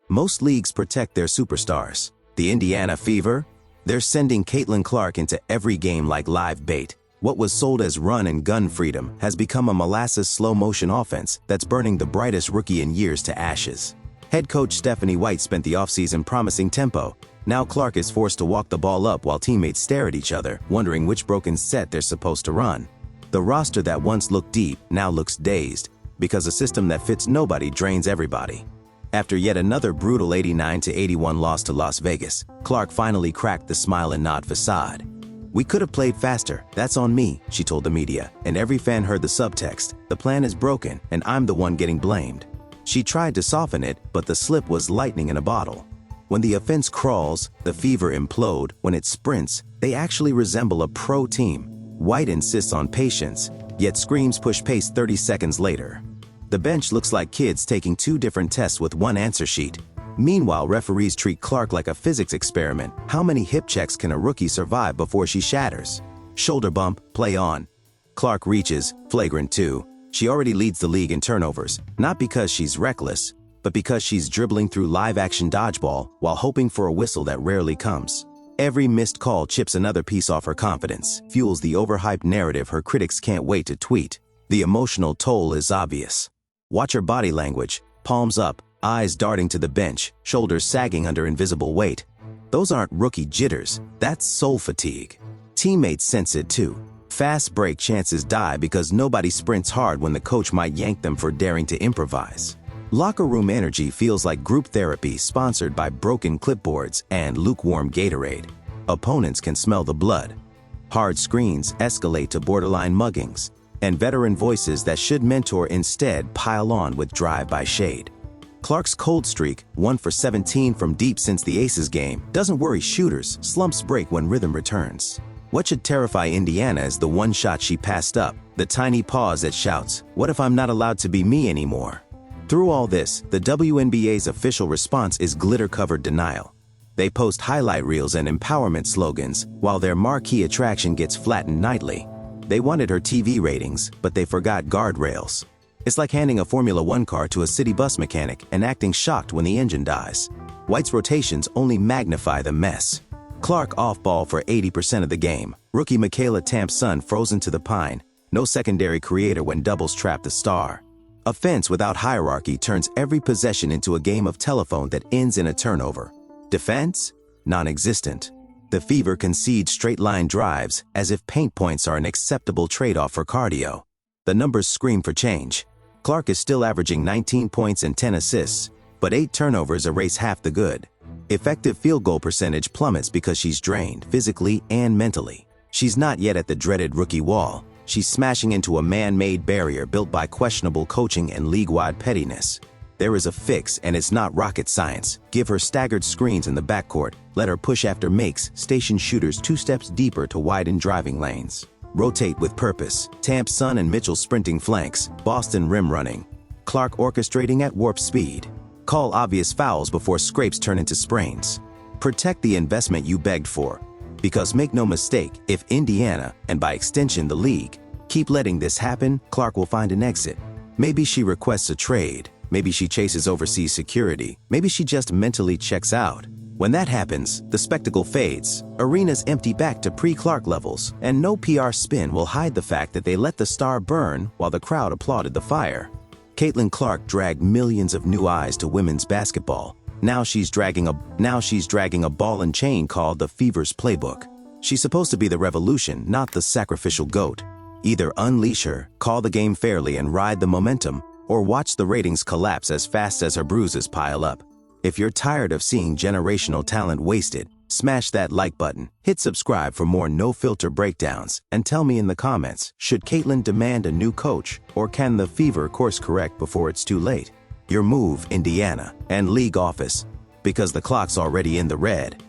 Most leagues protect their superstars. The Indiana Fever? They're sending Caitlin Clark into every game like live bait. What was sold as run-and-gun freedom has become a molasses slow-motion offense that's burning the brightest rookie in years to ashes. Head coach Stephanie White spent the offseason promising tempo. Now Clark is forced to walk the ball up while teammates stare at each other, wondering which broken set they're supposed to run. The roster that once looked deep now looks dazed, because a system that fits nobody drains everybody. After yet another brutal 89-81 loss to Las Vegas, Clark finally cracked the smile and nod facade. "We could have played faster, that's on me," she told the media, and every fan heard the subtext: "The plan is broken, and I'm the one getting blamed." She tried to soften it, but the slip was lightning in a bottle. When the offense crawls, the Fever implode. When it sprints, they actually resemble a pro team. White insists on patience, yet screams push pace 30 seconds later. The bench looks like kids taking two different tests with one answer sheet. Meanwhile, referees treat Clark like a physics experiment. How many hip checks can a rookie survive before she shatters? Shoulder bump, play on. Clark reaches, flagrant 2. She already leads the league in turnovers, not because she's reckless, but because she's dribbling through live-action dodgeball while hoping for a whistle that rarely comes. Every missed call chips another piece off her confidence, fuels the overhyped narrative her critics can't wait to tweet. The emotional toll is obvious. Watch her body language, palms up, eyes darting to the bench, shoulders sagging under invisible weight. Those aren't rookie jitters, that's soul fatigue. Teammates sense it too. Fast break chances die because nobody sprints hard when the coach might yank them for daring to improvise. Locker room energy feels like group therapy sponsored by broken clipboards and lukewarm Gatorade. Opponents can smell the blood. Hard screens escalate to borderline muggings, and veteran voices that should mentor instead pile on with drive-by shade. Clark's cold streak, 1 for 17 from deep since the Aces game, doesn't worry shooters. Slumps break when rhythm returns. What should terrify Indiana is the one shot she passed up, the tiny pause that shouts, "What if I'm not allowed to be me anymore?" Through all this, the WNBA's official response is glitter-covered denial. They post highlight reels and empowerment slogans, while their marquee attraction gets flattened nightly. They wanted her TV ratings, but they forgot guardrails. It's like handing a Formula One car to a city bus mechanic and acting shocked when the engine dies. White's rotations only magnify the mess. Clark off-ball for 80% of the game. Rookie Michaela Thompson frozen to the pine. No secondary creator when doubles trap the star. Offense without hierarchy turns every possession into a game of telephone that ends in a turnover. Defense? Non-existent. The Fever concedes straight-line drives as if paint points are an acceptable trade-off for cardio. The numbers scream for change. Clark is still averaging 19 points and 10 assists, but 8 turnovers erase half the good. Effective field goal percentage plummets because she's drained, physically and mentally. She's not yet at the dreaded rookie wall. She's smashing into a man-made barrier built by questionable coaching and league-wide pettiness. There is a fix, and it's not rocket science. Give her staggered screens in the backcourt. Let her push after makes, station shooters 2 steps deeper to widen driving lanes. Rotate with purpose. Thompson and Mitchell sprinting flanks. Boston rim running. Clark orchestrating at warp speed. Call obvious fouls before scrapes turn into sprains. Protect the investment you begged for. Because make no mistake, if Indiana, and by extension the league, keep letting this happen, Clark will find an exit. Maybe she requests a trade. Maybe she chases overseas security. Maybe she just mentally checks out. When that happens, the spectacle fades. Arenas empty back to pre-Clark levels, and no PR spin will hide the fact that they let the star burn while the crowd applauded the fire. Caitlin Clark dragged millions of new eyes to women's basketball. Now she's dragging a ball and chain called the Fever's playbook. She's supposed to be the revolution, not the sacrificial goat. Either unleash her, call the game fairly and ride the momentum, or watch the ratings collapse as fast as her bruises pile up. If you're tired of seeing generational talent wasted, smash that like button, hit subscribe for more no-filter breakdowns, and tell me in the comments, should Caitlin demand a new coach, or can the Fever course correct before it's too late? Your move, Indiana, and league office, because the clock's already in the red.